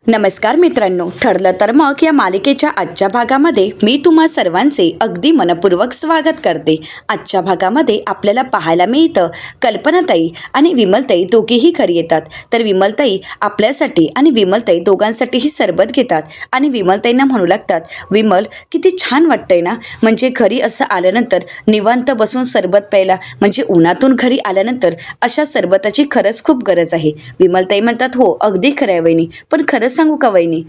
नमस्कार मित्रांनो, ठरलं तर मग या मालिकेच्या आजच्या भागामध्ये मी तुम्हा सर्वांचे अगदी मनपूर्वक स्वागत करते। आजच्या भागामध्ये आपल्याला पाहायला मिळतं कल्पनाताई आणि विमलताई दोघेही घरी येतात। तर विमलताई आपल्यासाठी आणि विमलताई दोघांसाठीही सरबत घेतात आणि विमलताईंना म्हणू लागतात, विमल किती छान वाटतंय ना, म्हणजे घरी असं आल्यानंतर निवांत बसून सरबत प्यायला, म्हणजे उन्हातून घरी आल्यानंतर अशा सरबताची खरंच खूप गरज आहे। विमलताई म्हणतात, हो अगदी खरं आहे वहिनी, पण खरंच सांगू का वहिनी,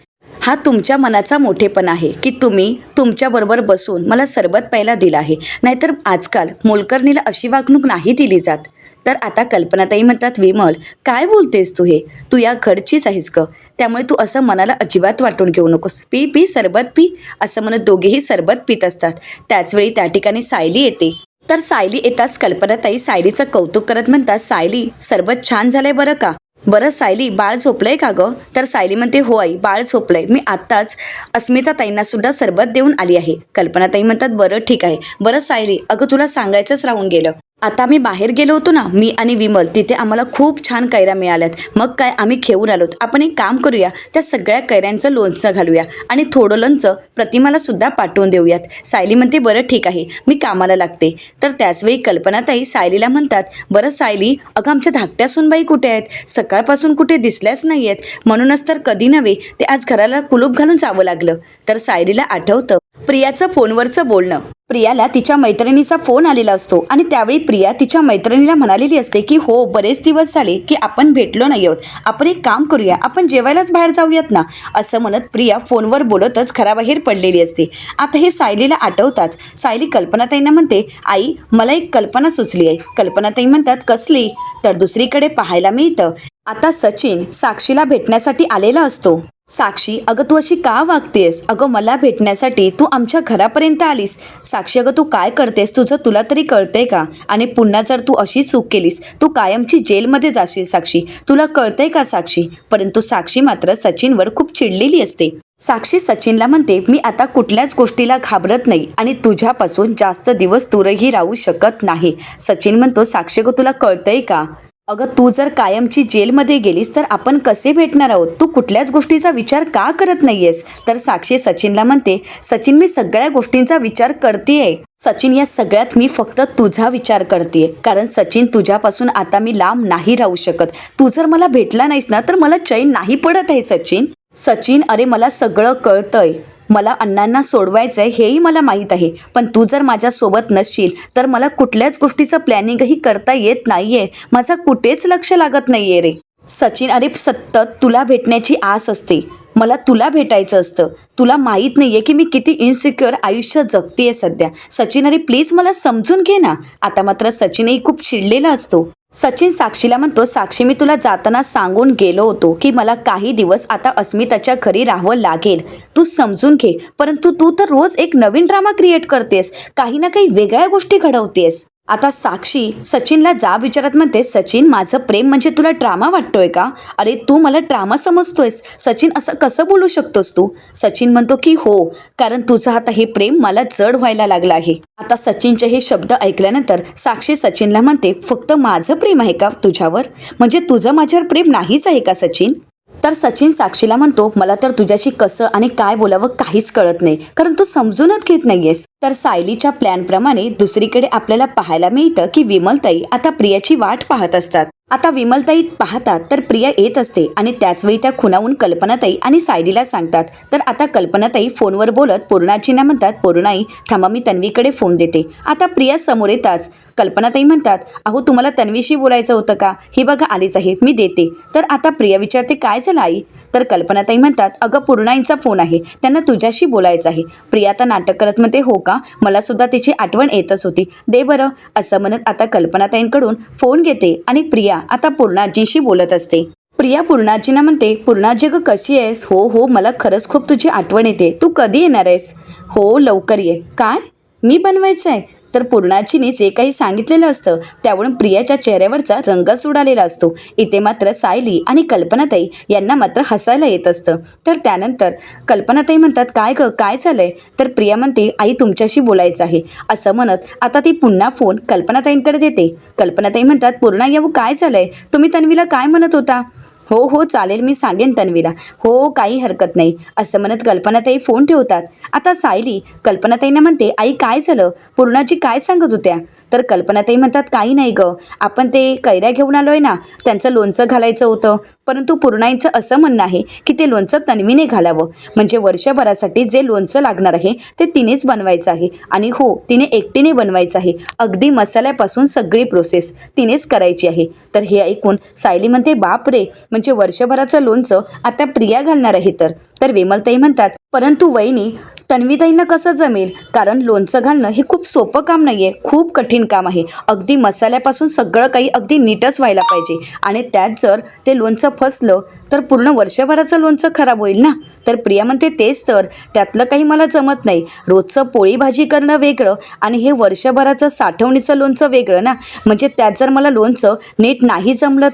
हा तुमच्या मनाचा मोठेपणा आहे की तुम्ही तुमच्याबरोबर बसून मला सरबत प्यायला दिला आहे, नाहीतर आजकाल मोलकरणीला अशी वागणूक नाही दिली जात। तर आता कल्पनाताई म्हणतात, विमल काय बोलतेस तू, हे तू या घरचीच आहेस ग, त्यामुळे तू असं मनाला अजिबात वाटून घेऊ नकोस, पी पी सरबत पी, असं म्हणत दोघेही सरबत पित असतात। त्याचवेळी त्या ठिकाणी सायली येते। तर सायली येताच कल्पनाताई सायलीचं कौतुक करत म्हणतात, सायली सरबत छान झालंय बरं का, बरं सायली बाळ झोपलंय का गं? तर सायली म्हणते, हो आई बाळ झोपलंय, मी आत्ताच अस्मिताताईंना सुद्धा सरबत देऊन आली आहे। कल्पनाताई म्हणतात, बरं ठीक आहे। बरं सायली, अगं तुला सांगायचंच राहून गेलं, आता मी बाहेर गेलो होतो ना, मी आणि विमल, तिथे आम्हाला खूप छान कैऱ्या मिळाल्यात, मग काय आम्ही घेऊन आलोत। आपण एक काम करूया, त्या सगळ्या कैऱ्यांचं लोणचं घालूया आणि थोडं लोणचं प्रतिमाला सुद्धा पाठवून देऊयात। सायली म्हणते, बरं ठीक आहे, मी कामाला लागते। तर त्याचवेळी कल्पनाताई सायलीला म्हणतात, बरं सायली, अगं आमच्या धाकट्या सुनबाई कुठे आहेत, सकाळपासून कुठे दिसल्याच नाही आहेत, म्हणूनच तर कधी नव्हे ते आज घराला कुलूप घालून जावं लागलं। तर सायलीला आठवतं प्रियाचं फोनवरचं बोलणं, प्रियाला तिच्या मैत्रिणीचा फोन आलेला असतो आणि त्यावेळी प्रिया तिच्या मैत्रिणीला म्हणालेली असते की हो बरेच दिवस झाले की आपण भेटलो नाही आहोत, आपण एक काम करूया, आपण जेवायलाच बाहेर जाऊयात ना, असं म्हणत प्रिया फोनवर बोलतच घराबाहेर पडलेली असते। आता हे सायलीला आठवताच सायली कल्पनाताईंना म्हणते, आई मला एक कल्पना सुचली आहे। कल्पनाताई म्हणतात, कसली? तर दुसरीकडे पाहायला मिळतं आता सचिन साक्षीला भेटण्यासाठी आलेला असतो। साक्षी, अगं तू अशी का वागतेस, अगं मला भेटण्यासाठी तू आमच्या घरापर्यंत आलीस, साक्षी अगं तू काय करतेस, तुला तरी कळतंय का, आणि पुन्हा जर तू अशी चूक केलीस तू कायमची जेलमध्ये जाशील साक्षी, तुला कळतंय का साक्षी? परंतु साक्षी मात्र सचिनवर खूप चिडलेली असते। साक्षी सचिनला म्हणते, मी आता कुठल्याच गोष्टीला घाबरत नाही आणि तुझ्यापासून जास्त दिवस दूरही राहू शकत नाही। सचिन म्हणतो, साक्षी अगं तुला कळतंय का, अगं तू जर कायमची जेलमध्ये गेलीस तर आपण कसे भेटणार आहोत, तू कुठल्याच गोष्टीचा विचार का करत नाहीयेस? तर साक्षी सचिनला म्हणते, सचिन मी सगळ्या गोष्टींचा विचार करतेय सचिन, या सगळ्यात मी फक्त तुझा विचार करतेय, कारण सचिन तुझ्यापासून आता मी लांब नाही राहू शकत, तू जर मला भेटला नाहीस ना तर मला चैन नाही पडत आहे सचिन। सचिन, अरे मला सगळं कळतंय, मला अण्णांना सोडवायचंय हेही मला माहीत आहे, पण तू जर माझ्यासोबत नसशील तर मला कुठल्याच गोष्टीचं प्लॅनिंगही करता येत नाहीये, माझा कुठेच लक्ष लागत नाहीये रे सचिन। अरे सतत तुला भेटण्याची आस असते, मला तुला भेटायचं असतं, तुला माहीत नाहीये की मी किती इन्सिक्युअर आयुष्य जगतेय सध्या सचिन, अरे प्लीज मला समजून घे ना। आता मात्र सचिनही खूप चिडलेला असतो। सचिन साक्षीला म्हणतो, साक्षी मी तुला जाताना सांगून गेलो होतो की मला काही दिवस आता अस्मिताच्या घरी राहावं लागेल, तू समजून घे, परंतु तू तर रोज एक नवीन ड्रामा क्रिएट करतेस, काही ना काही वेगळ्या गोष्टी घडवतेस। आता साक्षी सचिनला जाब विचारत म्हणते, सचिन माझं प्रेम म्हणजे तुला ड्रामा वाटतोय का? अरे तू मला ड्रामा समजतोयस सचिन, असं कसं बोलू शकतोस तू? सचिन म्हणतो की हो, कारण तुझं आता हे प्रेम मला जड व्हायला लागलं आहे। आता सचिनचे हे शब्द ऐकल्यानंतर साक्षी सचिनला म्हणते, फक्त माझं प्रेम आहे का तुझ्यावर, म्हणजे तुझं माझ्यावर प्रेम नाहीच आहे का सचिन? तर सचिन साक्षीला म्हणतो, मला तर तुझ्याशी कसं आणि काय बोलावं काहीच कळत नाही, कारण तू समजूनच घेत नाहीयेस। तर सायलीच्या प्लॅनप्रमाणे दुसरीकडे आपल्याला पाहायला मिळतं की विमलताई आता प्रियाची वाट पाहत असतात। आता विमलताई पाहतात तर प्रिया येत असते आणि त्याचवेळी त्या खुणावून कल्पनाताई आणि सायलीला सांगतात। तर आता कल्पनाताई फोनवर बोलत पूर्णाजींना म्हणतात, पूर्णाई थांबा मी तन्वीकडे फोन देते। आता प्रिया समोर येताच कल्पनाताई म्हणतात, अहो तुम्हाला तन्वीशी बोलायचं होतं का, हे बघा आलीच आहे, मी देते। तर आता प्रिया विचारते, काय झालं आई? तर कल्पनाताई म्हणतात, अगं पूर्णाईंचा फोन आहे, त्यांना तुझ्याशी बोलायचं आहे। प्रिया आता नाटक करत म्हणते, हो का, मला सुद्धा तिची आठवण येतच होती, दे बरं, असं म्हणत आता कल्पनाताईंकडून फोन घेते आणि प्रिया आता पूर्णाजीशी बोलत असते। प्रिया पूर्णाजींना म्हणते, पूर्णाजी अगं कशी आहेस? हो हो मला खरंच खूप तुझी आठवण येते, तू कधी येणार आहेस? हो लवकर ये। काय मी बनवायचं आहे? तर पूर्णाजीने जे काही सांगितलेलं असतं त्यावरून प्रियाच्या चेहऱ्यावरचा रंगच उडालेला असतो। इथे मात्र सायली आणि कल्पनाताई यांना मात्र हसायला येत असतं। तर त्यानंतर कल्पनाताई म्हणतात, काय ग काय झालंय? तर प्रिया म्हणते, आई तुमच्याशी बोलायचं आहे, असं म्हणत आता ती पुन्हा फोन कल्पनाताईंकडे देते। कल्पनाताई म्हणतात, पूर्णा येऊ काय झालंय, तुम्ही तन्वीला काय म्हणत होता? हो हो चालेल, मी सांगेन तन्वीला. हो काही हरकत नाही, असं म्हणत कल्पनाताई फोन ठेवतात. आता सायली कल्पनाताईंना म्हणते, आई काय झालं, पूर्णाजी काय सांगत होत्या? तर कल्पनाताई म्हणतात, काही नाही गं, आपण ते कैऱ्या घेऊन आलोय ना, त्यांचं लोणचं घालायचं होतं. परंतु पूर्णाईंचं असं म्हणणं आहे की ते लोणचं तन्वीने घालावं, म्हणजे वर्षभरासाठी जे लोणचं लागणार आहे ते तिनेच बनवायचं आहे. आणि हो, तिने एकटीने बनवायचं आहे, अगदी मसाल्यापासून सगळी प्रोसेस तिनेच करायची आहे. तर हे ऐकून सायली म्हणते, बाप रे, म्हणजे वर्षभराचं लोणचं आता प्रिया घालणार आहे. तर विमलताई म्हणतात, परंतु वहिनी, तन्वीताईंना कसं जमेल, कारण लोणचं घालणं हे खूप सोपं काम नाही आहे, खूप कठीण काम आहे. अगदी मसाल्यापासून सगळं काही अगदी नीटच व्हायला पाहिजे, आणि त्यात जर ते लोणचं फसलं तर पूर्ण वर्षभराचं लोणचं खराब होईल ना. तर प्रिया म्हणते, तेच तर, त्यातलं काही मला जमत नाही. रोजचं पोळी भाजी करणं वेगळं आणि हे वर्षभराचं साठवणीचं लोणचं वेगळं ना. म्हणजे त्यात जर मला लोणचं नीट नाही जमलं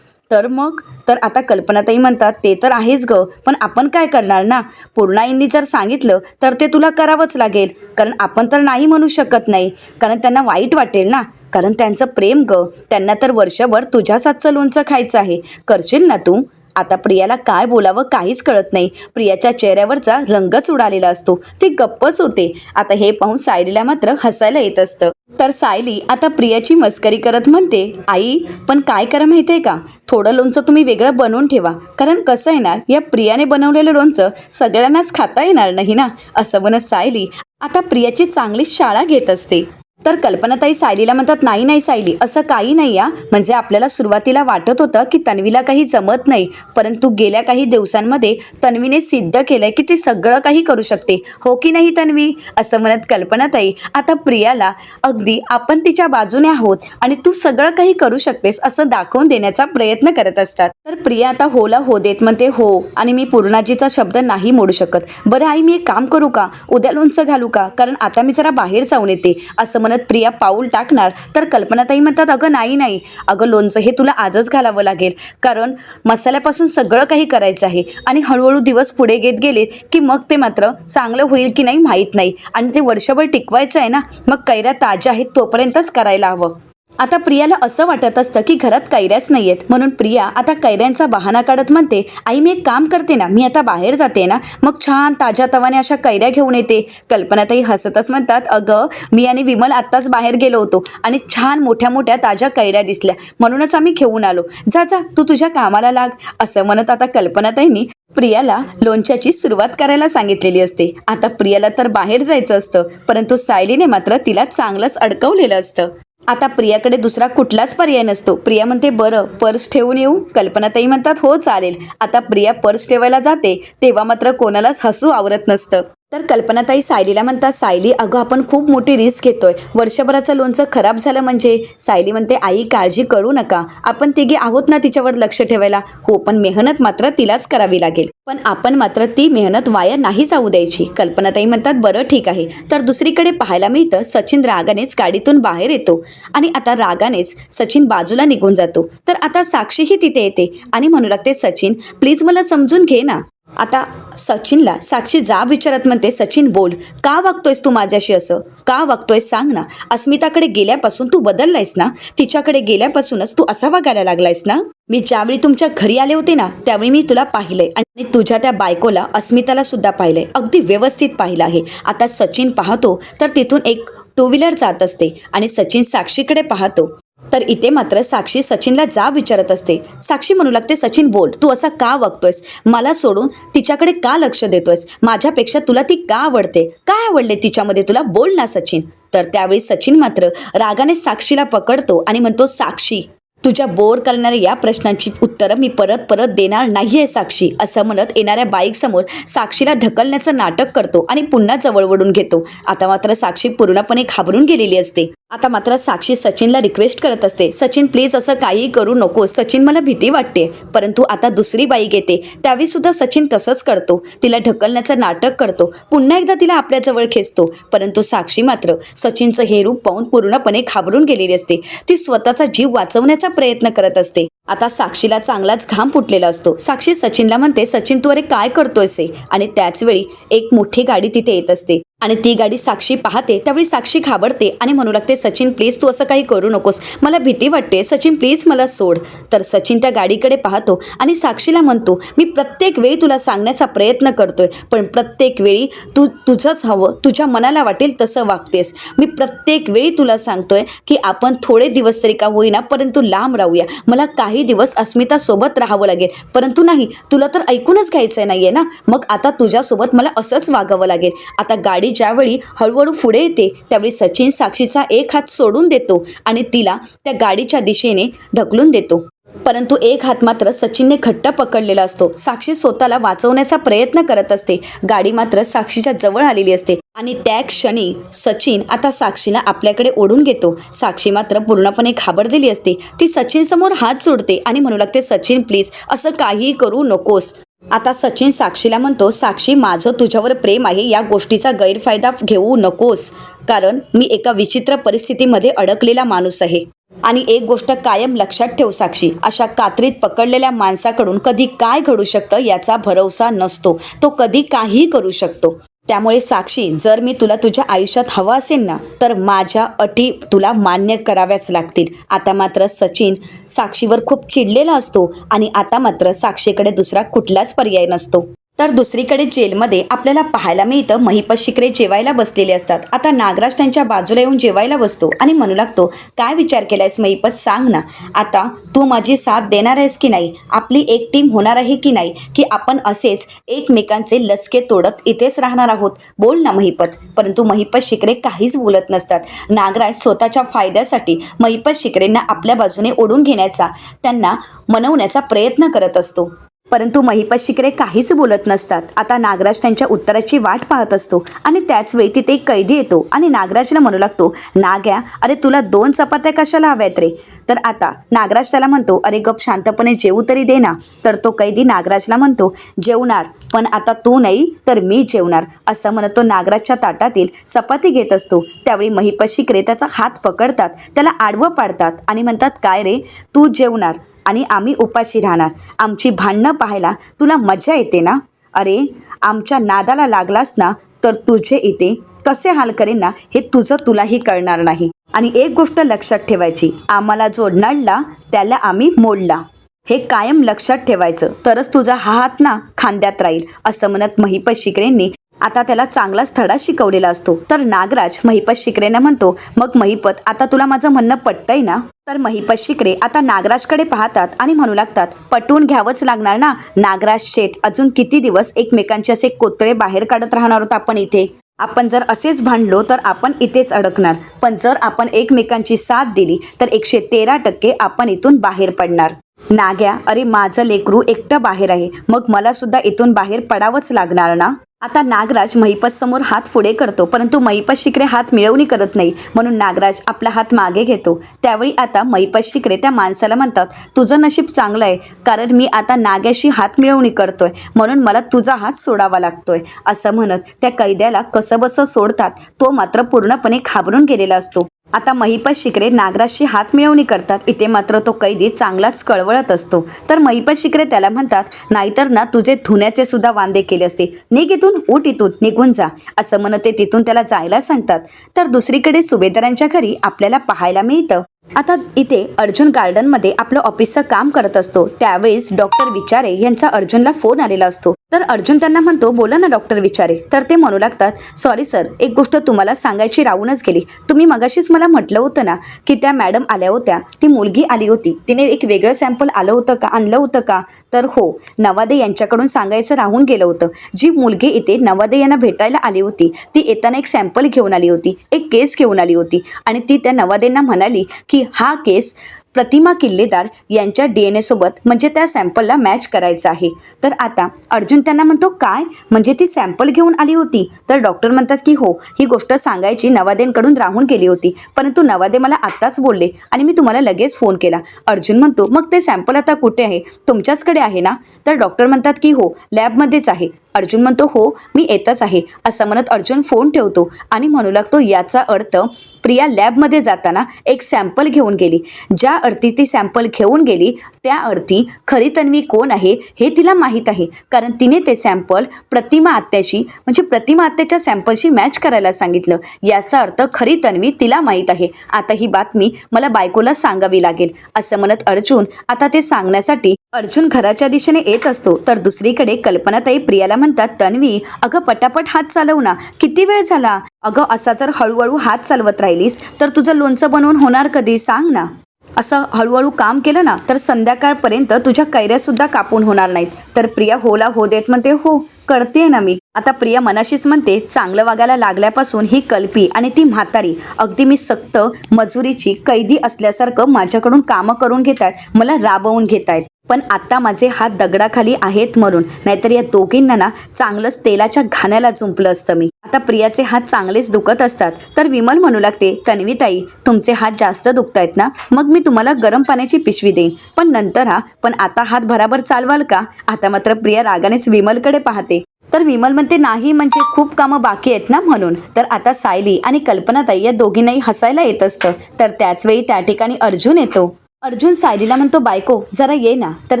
तर मग तर आता कल्पनाताई म्हणतात, ते तर आहेच गं, पण आपण काय करणार ना. पूर्णाईंनी जर सांगितलं तर ते तुला करावंच लागेल, कारण आपण तर नाही म्हणू शकत नाही, कारण त्यांना वाईट वाटेल ना. कारण त्यांचं प्रेम गं, त्यांना तर वर्षभर तुझ्याच हातचं लोणचं खायचं आहे. करशील ना तू? आता प्रियाला काय बोलावं काहीच कळत नाही. प्रियाच्या चेहऱ्यावरचा रंगच उडालेला असतो, ती गप्पच होते. आता हे पाहून सायलीला मात्र हसायला येत असतं. तर सायली आता प्रियाची मस्करी करत म्हणते, आई पण काय करा माहिती आहे का, थोडं लोणचं तुम्ही वेगळं बनवून ठेवा, कारण कसं आहे ना, या प्रियाने बनवलेलं लोणचं सगळ्यांनाच खाता येणार नाही ना. असं म्हणत सायली आता प्रियाची चांगली शाळा घेत असते. तर कल्पनाताई सायलीला म्हणतात, नाही नाही सायली, असं काही नाही या, म्हणजे आपल्याला सुरुवातीला वाटत होतं की तन्वीला काही जमत नाही, परंतु गेल्या काही दिवसांमध्ये तन्वीने सिद्ध केलंय की ती सगळं काही करू शकते, हो की नाही तन्वी? असं म्हणत कल्पनाताई आता प्रियाला अगदी आपण तिच्या बाजूने आहोत आणि तू सगळं काही करू शकतेस असं दाखवून देण्याचा प्रयत्न करत असतात. तर प्रिया आता होला हो देत म्हणते, हो, आणि मी पूर्णाजीचा शब्द नाही मोडू शकत. बरं आई, मी एक काम करू का, उद्या लोणचं घालू का, कारण आता मी जरा बाहेर जाऊन येते. असं म्हणत प्रिया पाऊल टाकणार तर कल्पनाताई म्हणतात, अगं नाही नाही, अगं लोणचं हे तुला आजच घालावं लागेल, कारण मसाल्यापासून सगळं काही करायचं आहे, आणि हळूहळू दिवस पुढे घेत गेले की मग ते मात्र चांगलं होईल की नाही माहीत नाही, आणि ते वर्षभर टिकवायचं आहे ना, मग कैऱ्या ताज्या आहेत तोपर्यंतच करायला हवं. आता प्रियाला असं वाटत असतं की घरात कैऱ्याच नाही आहेत, म्हणून प्रिया आता कैऱ्यांचा बहाणा काढत म्हणते, आई मी एक काम करते ना, मी आता बाहेर जाते ना, मग छान ताज्या तवाने अशा कैऱ्या घेऊन येते. कल्पनाताई हसतच म्हणतात, अगं मी आणि विमल आत्ताच बाहेर गेलो होतो आणि छान मोठ्या मोठ्या ताज्या कैऱ्या दिसल्या, म्हणूनच आम्ही घेऊन आलो, जा जा तू तुझ्या कामाला लाग. असं म्हणत आता कल्पनाताईंनी प्रियाला लोणच्याची सुरुवात करायला सांगितलेली असते. आता प्रियाला तर बाहेर जायचं असतं, परंतु सायलीने मात्र तिला चांगलंच अडकवलेलं असतं. आता प्रियाकडे दुसरा कुठलाच पर्याय नसतो. प्रिया म्हणते, बरं पर्स ठेवून येऊ? कल्पनाताई म्हणतात, हो चालेल. आता प्रिया पर्स ठेवायला जाते तेव्हा मात्र कोणालाच हसू आवरत नसतं. तर कल्पनाताई सायलीला म्हणतात, सायली अगं आपण खूप मोठी रिस्क घेतोय, वर्षभराचं लोणचं खराब झालं म्हणजे. सायली म्हणते, आई काळजी करू नका, आपण तिघे आहोत ना तिच्यावर लक्ष ठेवायला. हो, पण मेहनत मात्र तिलाच करावी लागेल, पण आपण मात्र ती मेहनत वाया नाही जाऊ द्यायची. कल्पनाताई म्हणतात, बरं ठीक आहे. तर दुसरीकडे पाहायला मिळतं, सचिन रागानेच गाडीतून बाहेर येतो आणि आता रागानेच सचिन बाजूला निघून जातो. तर आता साक्षीही तिथे येते आणि म्हणू लागते, सचिन प्लीज मला समजून घे ना. आता सचिनला साक्षी जाब विचारत म्हणते, सचिन बोल, का वागतोयस तू माझ्याशी असं, का वागतोयस सांग ना. अस्मिताकडे गेल्यापासून तू बदललायस ना, तिच्याकडे गेल्यापासूनच तू असा वागायला लागलायस ना. मी ज्यावेळी तुमच्या घरी आले होते ना त्यावेळी मी तुला पाहिलंय आणि तुझ्या त्या बायकोला अस्मिताला सुद्धा पाहिलंय, अगदी व्यवस्थित पाहिलं आहे. आता सचिन पाहतो तर तिथून एक टू व्हीलर जात असते आणि सचिन साक्षीकडे पाहतो. तर इथे मात्र साक्षी सचिनला जाब विचारत असते. साक्षी म्हणू लागते, सचिन बोल, तू असा का वागतोयस, मला सोडून तिच्याकडे का लक्ष देतोयस, माझ्यापेक्षा तुला ती का आवडते, काय आवडले तिच्यामध्ये तुला, बोल ना सचिन. तर त्यावेळी सचिन मात्र रागाने साक्षीला पकडतो आणि म्हणतो, साक्षी तुझ्या बोर करणाऱ्या या प्रश्नांची उत्तरं मी परत परत देणार नाहीये साक्षी. असं म्हणत येणाऱ्या बाईकसमोर साक्षीला ढकलण्याचं नाटक करतो आणि पुन्हा जवळ ओढून घेतो. आता मात्र साक्षी पूर्णपणे घाबरून गेलेली असते. आता मात्र साक्षी सचिनला रिक्वेस्ट करत असते, सचिन प्लीज असं काही करू नकोस, सचिन मला भीती वाटते. परंतु आता दुसरी बाईक येते, त्यावेळी सुद्धा सचिन तसंच करतो, तिला ढकलण्याचं नाटक करतो, पुन्हा एकदा तिला आपल्याजवळ खेचतो. परंतु साक्षी मात्र सचिनचं हे रूप पाहून पूर्णपणे घाबरून गेलेली असते. ती स्वतःचा जीव वाचवण्याचा प्रयत्न करत असते. आता साक्षीला चांगलाच घाम फुटलेला असतो. साक्षी सचिनला म्हणते, सचिन तू अरे काय करतोयस हे? आणि त्याच वेळी एक मोठी गाडी तिथे येत असते आणि ती गाडी साक्षी पाहते त्यावेळी साक्षी घाबरते आणि म्हणू लागते, सचिन प्लीज तू असं काही करू नकोस, मला भीती वाटते, सचिन प्लीज मला सोड. तर सचिन त्या गाडीकडे पाहतो आणि साक्षीला म्हणतो, मी प्रत्येक वेळी तुला सांगण्याचा प्रयत्न करतोय पण प्रत्येक वेळी तू तुझंच हवं, तुझ्या मनाला वाटेल तसं वागतेस. मी प्रत्येक वेळी तुला सांगतोय की आपण थोडे दिवस तरी का होईना परंतु लांब राहूया, मला काही दिवस अस्मितासोबत राहावं लागेल, परंतु नाही, तुला तर ऐकूनच घ्यायचं नाही आहे ना, मग आता तुझ्यासोबत मला असंच वागावं लागेल. आता गाडी ज्यावेळी हळूहळू पुढे येते त्यावेळी सचिन साक्षीचा एक हात सोडून देतो आणि तिला त्या गाडीच्या दिशेने ढकलून देतो. परंतु एक हात मात्र सचिनने घट्ट पकडलेला असतो. साक्षी स्वतःला वाचवण्याचा प्रयत्न करत असते. गाडी मात्र साक्षीच्या जवळ आलेली असते आणि त्या क्षणी सचिन आता साक्षीला आपल्याकडे ओढून घेतो. साक्षी मात्र पूर्णपणे घाबरलेली असते. ती सचिन समोर हात जोडते आणि म्हणू लागते, सचिन प्लीज असं काहीही करू नकोस. आता सचिन साक्षीला म्हणतो, साक्षी माझं तुझ्यावर प्रेम आहे, या गोष्टीचा गैरफायदा घेऊ नकोस, कारण मी एका विचित्र परिस्थितीमध्ये अडकलेला माणूस आहे. आणि एक गोष्ट कायम लक्षात ठेव साक्षी, अशा कात्रीत पकडलेल्या माणसाकडून कधी काय घडू शकतं याचा भरवसा नसतो, तो कधी काहीही करू शकतो. त्यामुळे साक्षी, जर मी तुला तुझ्या आयुष्यात हवं असेल ना तर माझ्या अटी तुला मान्य कराव्याच लागतील. आता मात्र सचिन साक्षीवर खूप चिडलेला असतो आणि आता मात्र साक्षीकडे दुसरा कुठलाच पर्याय नसतो. तर दुसरीकडे जेलमध्ये आपल्याला पाहायला मिळतं, महिपत शिकरे जेवायला बसलेले असतात. आता नागराज त्यांच्या बाजूला येऊन जेवायला बसतो आणि म्हणू लागतो, काय विचार केलायस महिपत, सांग ना, आता तू माझी साथ देणार आहेस की नाही, आपली एक टीम होणार आहे की नाही, की आपण असेच एकमेकांचे लचके तोडत इथेच राहणार आहोत, बोल ना महिपत. परंतु महिपत शिकरे काहीच बोलत नसतात. नागराज स्वतःच्या फायद्यासाठी महिपत शिकरेंना आपल्या बाजूने ओढून घेण्याचा, त्यांना मनवण्याचा प्रयत्न करत असतो. परंतु महिपत शिकरे काहीच बोलत नसतात. आता नागराज त्यांच्या उत्तराची वाट पाहत असतो आणि त्याच वेळी तिथे एक कैदी येतो आणि नागराजला म्हणू लागतो, नाग्या, अरे तुला 2 चपात्या कशाला हव्यात रे. तर आता नागराज त्याला म्हणतो, अरे गप शांतपणे जेवू तरी दे ना. तर तो कैदी नागराजला म्हणतो, जेवणार, पण आता तू नाही तर मी जेवणार, असं म्हणत तो नागराजच्या ताटातील चपाती घेत असतो. त्यावेळी महिपत शिकरे त्याचा हात पकडतात, त्याला आडवं पाडतात आणि म्हणतात, काय रे, तू जेवणार आणि आम्ही उपाशी राहणार, आमची भांडणं पाहायला तुला मजा येते ना. अरे आमच्या नादाला लागलास ना तर तुझे इथे कसे हाल करेन ना हे तुझं तुलाही कळणार नाही. आणि एक गोष्ट लक्षात ठेवायची, आम्हाला जो नडला त्याला आम्ही मोडला, हे कायम लक्षात ठेवायचं, तरच तुझा हा हात ना खांद्यात राहील, असं म्हणत महिपत शिकरेंनी आता त्याला चांगलाच धडा शिकवलेला असतो. तर नागराज महिपत शिकरेंना म्हणतो, मग महिपत, आता तुला माझं म्हणणं पटतंय ना. तर महिपत शिकरे आता नागराजकडे पाहतात आणि म्हणू लागतात, पटवून घ्यावंच लागणार ना नागराज शेठ, अजून किती दिवस एकमेकांचे असे कोत्रे बाहेर काढत राहणार आहोत आपण इथे. आपण जर असेच भांडलो तर आपण इथेच अडकणार, पण जर आपण एकमेकांची साथ दिली तर 113% आपण इथून बाहेर पडणार. नाग्या, अरे माझं लेकरू एकटं बाहेर आहे, मग मला सुद्धा इथून बाहेर पडावंच लागणार ना. आता नागराज महिपत समोर हात पुढे करतो, परंतु महिपत शिकरे हात मिळवणी करत नाही, म्हणून नागराज आपला हात मागे घेतो. त्यावेळी आता महिपत शिकरे त्या माणसाला म्हणतात, तुझं नशीब चांगलं आहे, कारण मी आता नाग्याशी हात मिळवणी करतोय, म्हणून मला तुझा हात सोडावा लागतोय, असं म्हणत त्या कैद्याला कसंबसं सोडतात. तो मात्र पूर्णपणे घाबरून गेलेला असतो. आता महिपत शिकरे नागराजशी हात मिळवणी करतात. इथे मात्र तो कैदी चांगलाच कळवळत असतो. तर महिपत शिकरे त्याला म्हणतात, नाहीतर ना तुझे धुण्याचे सुद्धा वांदे केले असते, निघ इथून, उठ इथून, निघून जा, असं म्हणत ते तिथून त्याला जायला सांगतात. तर दुसरीकडे सुभेदारांच्या घरी आपल्याला पाहायला मिळतं, आता इथे अर्जुन गार्डनमध्ये आपलं ऑफिसचं काम करत असतो. त्यावेळेस डॉक्टर विचारे यांचा अर्जुनला फोन आलेला असतो. तर अर्जुन त्यांना म्हणतो, बोला ना डॉक्टर विचारे. तर ते म्हणू लागतात, सॉरी सर, एक गोष्ट तुम्हाला सांगायची राहूनच गेली. तुम्ही मगाशीच मला म्हटलं होतं ना की त्या मॅडम आल्या होत्या, ती मुलगी आली होती, तिने एक वेगळं सॅम्पल आणलं होतं का. तर हो, नवादे यांच्याकडून सांगायचं राहून गेलं होतं. जी मुलगी इथे नवादे यांना भेटायला आली होती ती येताना एक सॅम्पल घेऊन आली होती, एक केस घेऊन आली होती आणि ती त्या नवादेंना म्हणाली की हा केस प्रतिमा किल्लेदार यांच्या DNA सोबत म्हणजे त्या सॅम्पलला मॅच करायचं आहे. तर आता अर्जुन त्यांना म्हणतो, काय म्हणजे ती सॅम्पल घेऊन आली होती. तर डॉक्टर म्हणतात की हो, ही गोष्ट सांगायची नवादेंकडून राहून गेली होती, परंतु नवादे मला आत्ताच बोलले आणि मी तुम्हाला लगेच फोन केला. अर्जुन म्हणतो, मग ते सॅम्पल आता कुठे आहे, तुमच्याचकडे आहे ना. तर डॉक्टर म्हणतात की हो, लॅबमध्येच आहे. अर्जुन म्हणतो हो मी येतच आहे असं म्हणत अर्जुन फोन ठेवतो आणि म्हणू लागतो याचा अर्थ प्रिया लॅबमध्ये जाताना एक सॅम्पल घेऊन गेली. ज्या अर्थी ती सॅम्पल घेऊन गेली त्या अर्थी खरी तन्वी कोण आहे हे तिला माहीत आहे, कारण तिने ते सॅम्पल प्रतिमा आत्याशी म्हणजे प्रतिमा आत्याच्या सॅम्पलशी मॅच करायला सांगितलं. याचा अर्थ खरी तन्वी तिला माहीत आहे. आता ही बातमी मला बायकोला सांगावी लागेल असं म्हणत अर्जुन आता ते सांगण्यासाठी अर्जुन घराच्या दिशेने येत असतो. तर दुसरीकडे कल्पनाताई प्रियाला म्हणतात तन्वी अगं पटापट हात चालव ना, किती वेळ झाला. अगं असा जर हळूहळू हात चालवत राहिलीस तर तुझं लोणचं बनवून होणार कधी सांग ना. असं हळूहळू काम केलं ना तर संध्याकाळपर्यंत तुझ्या कैऱ्यासुद्धा कापून होणार नाहीत. तर प्रिया होला हो देत म्हणते हो करते ना मी. आता प्रिया मनाशीच म्हणते चांगलं वागायला लागल्यापासून ही कल्पी आणि ती म्हातारी अगदी मी सक्त मजुरीची कैदी असल्यासारखं माझ्याकडून कामं करून घेत आहेत, मला राबवून घेत आहेत. पण आता माझे हात दगडाखाली आहेत म्हणून, नाहीतर या दोघींना ना चांगलंच तेलाच्या घाण्याला जुंपलं असतं मी. आता प्रियाचे हात चांगलेच दुखत असतात. तर विमल म्हणू लागते तन्वीताई तुमचे हात जास्त दुखतायत ना, मग मी तुम्हाला गरम पाण्याची पिशवी देईन पण नंतर पण आता हात भराभर चालवाल का. आता मात्र प्रिया रागानेच विमलकडे पाहते. तर विमल म्हणते नाही म्हणजे खूप कामं बाकी आहेत ना म्हणून. तर आता सायली आणि कल्पनाताई या दोघींनाही हसायला येत असतं. तर त्याचवेळी त्या ठिकाणी अर्जुन येतो. अर्जुन सायलीला म्हणतो बायको जरा ये ना. तर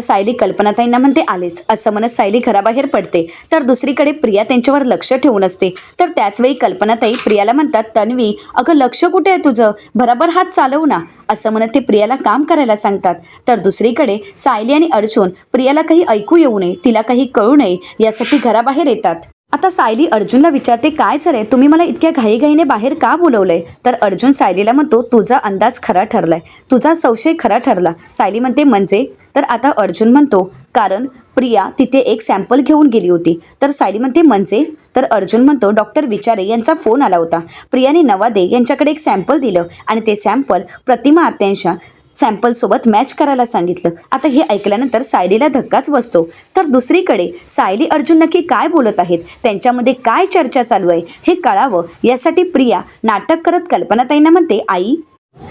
सायली कल्पनाताईंना म्हणते आलेच असं म्हणत सायली घराबाहेर पडते. तर दुसरीकडे प्रिया त्यांच्यावर लक्ष ठेवून असते. तर त्याचवेळी कल्पनाताई प्रियाला म्हणतात तन्वी अगं लक्ष कुठे आहे तुझं, बराबर हात चालव ना असं म्हणत ते प्रियाला काम करायला सांगतात. तर दुसरीकडे सायली आणि अर्जुन प्रियाला काही ऐकू येऊ नये, तिला काही कळू नये यासाठी घराबाहेर येतात. आता सायली अर्जुनला विचारते काय झालंय, तुम्ही मला इतक्या घाईघाईने बाहेर का बोलवलंय. तर अर्जुन सायलीला म्हणतो तुझा अंदाज खरा ठरलाय, तुझा संशय खरा ठरला. सायली म्हणते म्हणजे. तर आता अर्जुन म्हणतो कारण प्रिया तिथे एक सॅम्पल घेऊन गेली होती. तर सायली म्हणते म्हणजे. तर अर्जुन म्हणतो डॉक्टर विचारे यांचा फोन आला होता, प्रियाने नवादे यांच्याकडे एक सॅम्पल दिलं आणि ते सॅम्पल प्रतिमा आत्यांच्या सॅम्पलसोबत मॅच करायला सांगितलं. आता हे ऐकल्यानंतर सायलीला धक्काच बसतो. तर दुसरीकडे सायली अर्जुन नक्की काय बोलत आहेत, त्यांच्यामध्ये काय चर्चा चालू आहे हे कळावं यासाठी प्रिया नाटक करत कल्पनाताईंना म्हणते आई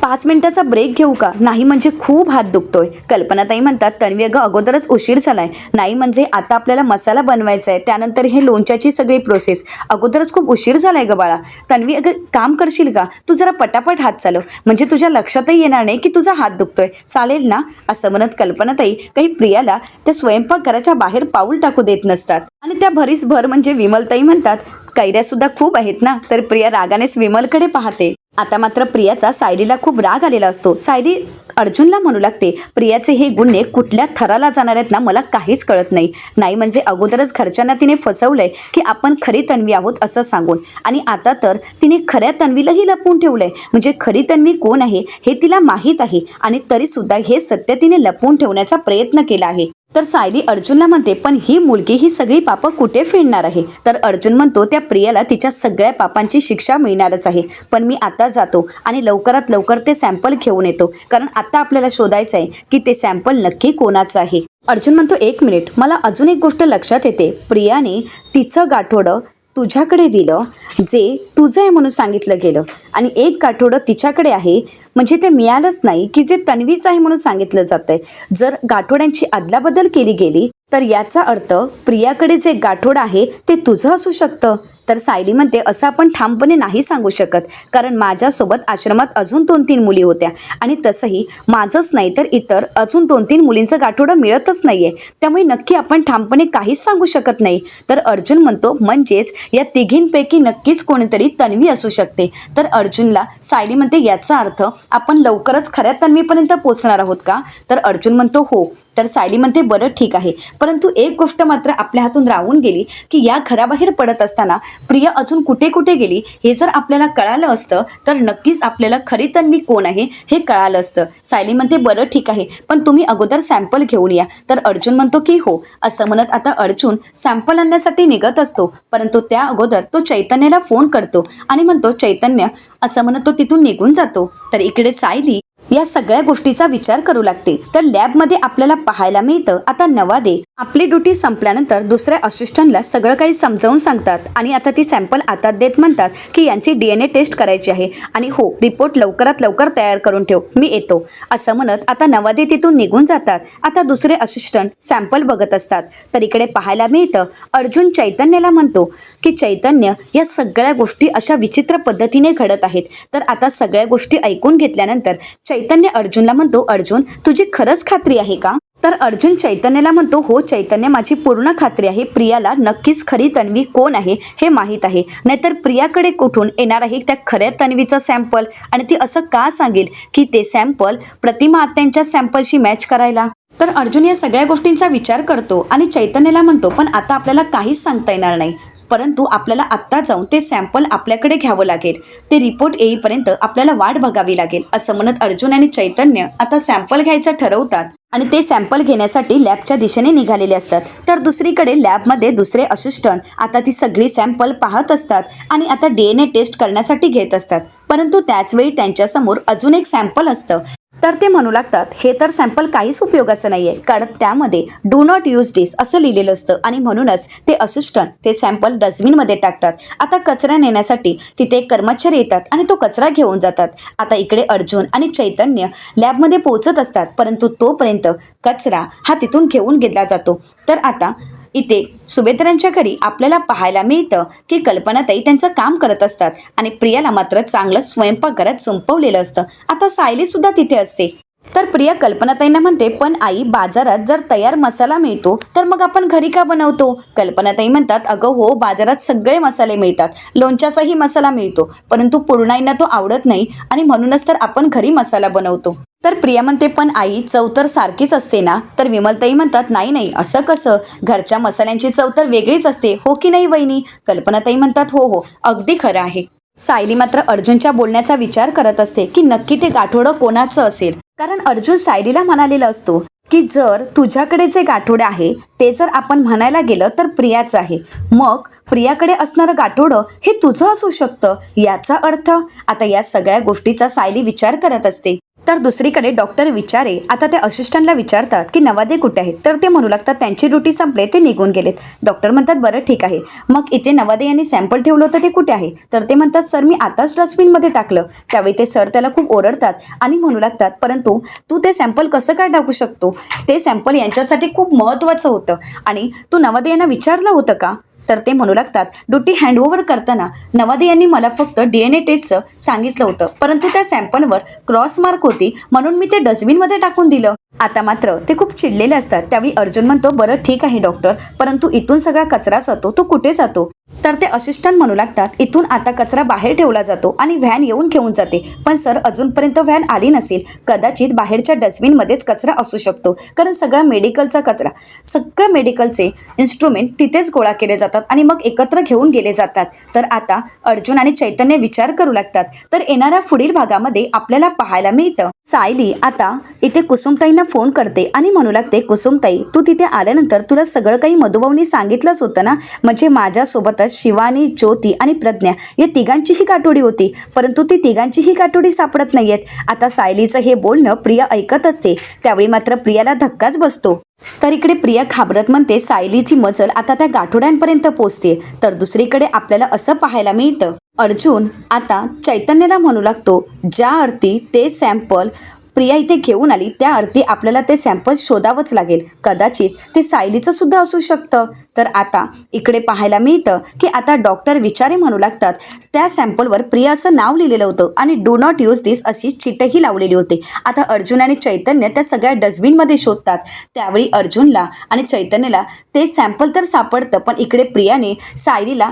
5 मिनिटाचा ब्रेक घेऊ का. नाही म्हणजे खूप हात दुखतोय. कल्पनाताई म्हणतात तन्वी अगं अगोदरच उशीर झालाय. नाही म्हणजे आता आपल्याला मसाला बनवायचा आहे, त्यानंतर हे लोणच्याची सगळी प्रोसेस, अगोदरच खूप उशीर झालाय ग बाळा. तन्वी अगं काम करशील का, तू जरा पटापट हात चालव म्हणजे तुझ्या लक्षातही येणार नाही की तुझा हात दुखतोय, चालेल ना असं म्हणत कल्पनाताई काही प्रियाला त्या स्वयंपाकघराच्या बाहेर पाऊल टाकू देत नसतात. आणि त्या भरीसभर म्हणजे विमलताई म्हणतात कैऱ्यासुद्धा खूप आहेत ना. तर प्रिया रागानेच विमलकडे पाहते. आता मात्र प्रियाचा सायलीला खूप राग आलेला असतो. सायली अर्जुनला म्हणू लागते प्रियाचे हे गुन्हे कुठल्या थराला जाणार आहेत ना मला काहीच कळत नाही. नाही म्हणजे अगोदरच घरच्यांना तिने फसवलंय की आपण खरी तन्वी आहोत असं सांगून, आणि आता तर तिने खऱ्या तन्वीलाही लपवून ठेवलंय. म्हणजे खरी तन्वी कोण आहे हे तिला माहीत आहे आणि तरीसुद्धा हे सत्य तिने लपवून ठेवण्याचा प्रयत्न केला आहे. तर सायली अर्जुनला म्हणते पण ही मुलगी ही सगळी पापं कुठे फेडणार आहे. तर अर्जुन म्हणतो त्या प्रियाला तिच्या सगळ्या पापांची शिक्षा मिळणारच आहे. पण मी आता जातो आणि लवकरात लवकर ते सॅम्पल घेऊन येतो, कारण आता आपल्याला शोधायचं आहे की ते सॅम्पल नक्की कोणाचं आहे. अर्जुन म्हणतो 1 मिनिट, मला अजून एक गोष्ट लक्षात येते. प्रियाने तिचं गाठोडं तुझ्याकडे दिलं जे तुझं आहे म्हणून सांगितलं गेलं, आणि एक गाठोडं तिच्याकडे आहे म्हणजे ते मिळालंच नाही की जे तन्वीचं आहे म्हणून सांगितलं जातंय. जर गाठोड्यांची अदलाबदल केली गेली तर याचा अर्थ प्रियाकडे जे गाठोडं आहे ते तुझं असू शकतं. तर सायली म्हणते असं आपण ठामपणे नाही सांगू शकत, कारण माझ्यासोबत आश्रमात अजून 2-3 मुली होत्या आणि तसंही माझंच नाही तर इतर अजून 2-3 मुलींचं गाठोडं मिळतच नाही आहे, त्यामुळे नक्की आपण ठामपणे काहीच सांगू शकत नाही. तर अर्जुन म्हणतो म्हणजेच या तिघींपैकी नक्कीच कोणीतरी तन्वी असू शकते. तर अर्जुनला सायली म्हणते याचा अर्थ आपण लवकरच खऱ्या तन्वीपर्यंत पोहोचणार आहोत का. तर अर्जुन म्हणतो हो. तर सायली म्हणते बरं ठीक आहे, परंतु एक गोष्ट मात्र आपल्या हातून राहून गेली की या घराबाहेर पडत असताना प्रिया अजून कुठे कुठे गेली हे जर आपल्याला कळालं असतं तर नक्कीच आपल्याला खरी तन्वी कोण आहे हे कळालं असतं. सायली म्हणते बरं ठीक आहे, पण तुम्ही अगोदर सॅम्पल घेऊन या. तर अर्जुन म्हणतो की हो. असं म्हणत आता अर्जुन सॅम्पल आणण्यासाठी निघत असतो, परंतु त्या अगोदर तो चैतन्याला फोन करतो आणि म्हणतो चैतन्य, असं म्हणत तो तिथून निघून जातो. तर इकडे सायली या सगळ्या गोष्टीचा विचार करू लागते. तर लॅबमध्ये आपल्याला पाहायला मिळतं आता नवादे आपली ड्युटी संपल्यानंतर दुसऱ्या असिस्टंटला सगळं काही समजावून सांगतात आणि आता ती सॅम्पल आता देत म्हणतात की यांची DNA टेस्ट करायची आहे आणि हो रिपोर्ट लवकरात लवकर तयार करून ठेव, मी येतो असं म्हणत आता नवादे तिथून निघून जातात. आता दुसरे असिस्टंट सॅम्पल बघत असतात. तर इकडे पाहायला मिळतं अर्जुन चैतन्यला म्हणतो की चैतन्य या सगळ्या गोष्टी अशा विचित्र पद्धतीने घडत आहेत. तर आता सगळ्या गोष्टी ऐकून घेतल्यानंतर चैतन्य अर्जुनला म्हणतो अर्जुन तुझी खरंच खात्री आहे का? तर अर्जुन चैतन्यला म्हणतो हो चैतन्य माझी पूर्ण खात्री आहे. प्रियाला नक्कीच खरी तन्वी कोण आहे हे माहीत आहे, नाहीतर प्रियाकडे कुठून येणार आहे त्या खऱ्या तन्वीचा सॅम्पल आणि ती असं का सांगेल की ते सॅम्पल प्रतिमा आत्यांच्या सॅम्पलशी मॅच करायला. तर अर्जुन या सगळ्या गोष्टींचा विचार करतो आणि चैतन्यला म्हणतो पण आता आपल्याला काहीच सांगता येणार नाही, परंतु आपल्याला आत्ता जाऊन ते सॅम्पल आपल्याकडे घ्यावं लागेल, ते रिपोर्ट येईपर्यंत आपल्याला वाट बघावी लागेल असं म्हणत अर्जुन आणि चैतन्य आता सॅम्पल घ्यायचं ठरवतात आणि ते सॅम्पल घेण्यासाठी लॅबच्या दिशेने निघालेले असतात. तर दुसरीकडे लॅबमध्ये दुसरे असिस्टंट आता ती सगळी सॅम्पल पाहत असतात आणि आता DNA टेस्ट करण्यासाठी घेत असतात. परंतु त्याचवेळी त्यांच्यासमोर अजून एक सॅम्पल असतं. तर ते म्हणू लागतात हे तर सॅम्पल काहीच उपयोगाचं नाही आहे, कारण त्यामध्ये डू नॉट यूज दिस असं लिहिलेलं असतं आणि म्हणूनच ते असिस्टंट ते सॅम्पल डस्टबिनमध्ये टाकतात. आता कचरा नेण्यासाठी तिथे एक कर्मचारी येतात आणि तो कचरा घेऊन जातात. आता इकडे अर्जुन आणि चैतन्य लॅबमध्ये पोहोचत असतात, परंतु तोपर्यंत कचरा हा तिथून घेऊन गेला जातो. तर आता इथे सुभेदारांच्या घरी आपल्याला पाहायला मिळतं की कल्पनाताई त्यांचं काम करत असतात आणि प्रियाला मात्र चांगलं स्वयंपाकघरात संपवलेलं असतं. आता सायली सुद्धा तिथे असते. तर प्रिया कल्पनाताईंना म्हणते पण आई बाजारात जर तयार मसाला मिळतो तर मग आपण घरी का बनवतो? कल्पनाताई म्हणतात अगं हो बाजारात सगळे मसाले मिळतात, लोणच्याचाही मसाला मिळतो, परंतु पूर्णाईंना तो आवडत नाही आणि म्हणूनच तर आपण घरी मसाला बनवतो. तर प्रिया म्हणते पण आई चव तर सारखीच असते ना? तर विमलताई म्हणतात नाही नाही असं कसं, घरच्या मसाल्यांची चव तर वेगळीच असते हो की नाही वहिनी? कल्पनाताई म्हणतात हो हो अगदी खरं आहे. सायली मात्र अर्जुनच्या बोलण्याचा विचार करत असते की नक्की ते गाठोडं कोणाचं असेल, कारण अर्जुन सायलीला म्हणालेला असतो की जर तुझ्याकडे जे गाठोडे आहे ते जर आपण म्हणायला गेलं तर प्रियाचं आहे, मग प्रियाकडे असणारं गाठोडं हे तुझं असू शकतं. याचा अर्थ आता या सगळ्या गोष्टीचा सायली विचार करत असते. तर दुसरीकडे डॉक्टर विचारे आता त्या असिस्टंटला विचारतात की नवादे कुठे आहेत? तर ते म्हणू लागतात त्यांची ड्युटी संपले, ते निघून गेलेत. डॉक्टर म्हणतात बरं ठीक आहे, मग इथे नवादे यांनी सॅम्पल ठेवलं होतं ते कुठे आहे? तर ते म्हणतात सर मी आताच डस्टबिनमध्ये टाकलं. त्यावेळी ते सर त्याला खूप ओरडतात आणि म्हणू लागतात परंतु तू ते सॅम्पल कसं काय टाकू शकतो? ते सॅम्पल यांच्यासाठी खूप महत्त्वाचं होतं आणि तू नवादे यांना विचारलं होतं का? तर ते म्हणू लागतात ड्युटी हँडओव्हर करताना नवादे यांनी मला फक्त DNA टेस्टचं सांगितलं होतं, परंतु त्या सॅम्पलवर क्रॉस मार्क होती म्हणून मी ते डस्टबिनमध्ये टाकून दिलं. आता मात्र ते खूप चिडलेले असतात. त्यावेळी अर्जुन म्हणतो बरं ठीक आहे डॉक्टर, परंतु इथून सगळा कचरा जातो तो कुठे जातो? तर ते असिस्टंट म्हणू लागतात इथून आता कचरा बाहेर ठेवला जातो आणि व्हॅन येऊन घेऊन जाते. पण सर अजूनपर्यंत व्हॅन आली नसेल, कदाचित बाहेरच्या डस्टबिनमध्येच कचरा असू शकतो, कारण सगळा मेडिकलचा कचरा, सगळं मेडिकलचे इन्स्ट्रुमेंट तिथेच गोळा केले जातात आणि मग एकत्र घेऊन गेले जातात. तर आता अर्जुन आणि चैतन्य विचार करू लागतात. तर येणाऱ्या पुढील भागामध्ये आपल्याला पाहायला मिळतं सायली आता इथे कुसुमताईंना फोन करते आणि म्हणू लागते कुसुमताई तू तिथे आल्यानंतर तुला सगळं काही मधुभाऊनी सांगितलंच होतं ना, म्हणजे माझ्यासोबतच शिवानी, ज्योती आणि प्रज्ञा या तिघांचीही गाठोडी होती, परंतु ती तिघांचीही गाठोडी सापडत नाहीयेत. आता सायलीचं हे बोलणं प्रिया ऐकत असते. त्यावेळी मात्र प्रियाला धक्काच बसतो. तर इकडे प्रिया घाबरत म्हणते सायलीची मजल आता त्या गाठोड्यांपर्यंत पोहोचते. तर दुसरीकडे आपल्याला असं पाहायला मिळतं अर्जुन आता चैतन्याला म्हणू लागतो ज्या अर्थी ते सॅम्पल प्रिया इथे घेऊन आली त्या अर्थी आपल्याला ते सॅम्पल शोधावंच लागेल, कदाचित ते सायलीचं सुद्धा असू शकतं. तर आता इकडे पाहायला मिळतं की आता डॉक्टर विचारे म्हणू लागतात त्या सॅम्पलवर प्रिया असं नाव लिहिलेलं होतं आणि डू नॉट यूज दिस अशी चिटही लावलेली होती. आता अर्जुन आणि चैतन्य त्या सगळ्या डस्टबिनमध्ये शोधतात. त्यावेळी अर्जुनला आणि चैतन्यला ते सॅम्पल तर सापडतं, पण इकडे प्रियाने सायलीला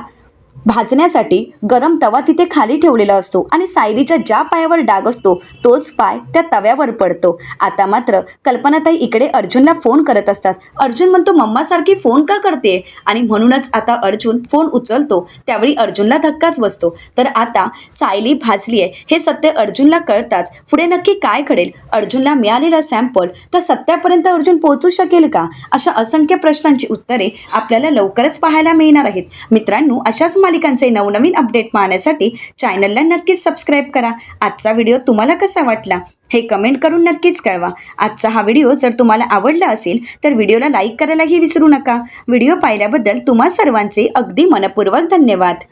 भाजण्यासाठी गरम तवा तिथे खाली ठेवलेला असतो आणि सायलीच्या ज्या पायावर डाग असतो तोच पाय त्या तव्यावर पडतो. आता मात्र कल्पनाताई इकडे अर्जुनला फोन करत असतात. अर्जुन म्हणतो मम्मासारखी फोन का करते, आणि म्हणूनच आता अर्जुन फोन उचलतो. त्यावेळी अर्जुनला धक्काच बसतो. तर आता सायली भाजली आहे हे सत्य अर्जुनला कळताच पुढे नक्की काय घडेल? अर्जुनला मिळालेला सॅम्पल तर सत्यापर्यंत अर्जुन पोहोचू शकेल का? अशा असंख्य प्रश्नांची उत्तरे आपल्याला लवकरच पाहायला मिळणार आहेत. मित्रांनो, अशाच मालिकांचे नवनवीन अपडेट पाहण्यासाठी चॅनलला नक्कीच सबस्क्राईब करा. आजचा व्हिडिओ तुम्हाला कसा वाटला हे कमेंट करून नक्कीच कळवा. आजचा हा व्हिडिओ जर तुम्हाला आवडला असेल तर व्हिडिओला लाईक करायलाही विसरू नका. व्हिडिओ पाहिल्याबद्दल तुम्हा सर्वांचे अगदी मनपूर्वक धन्यवाद.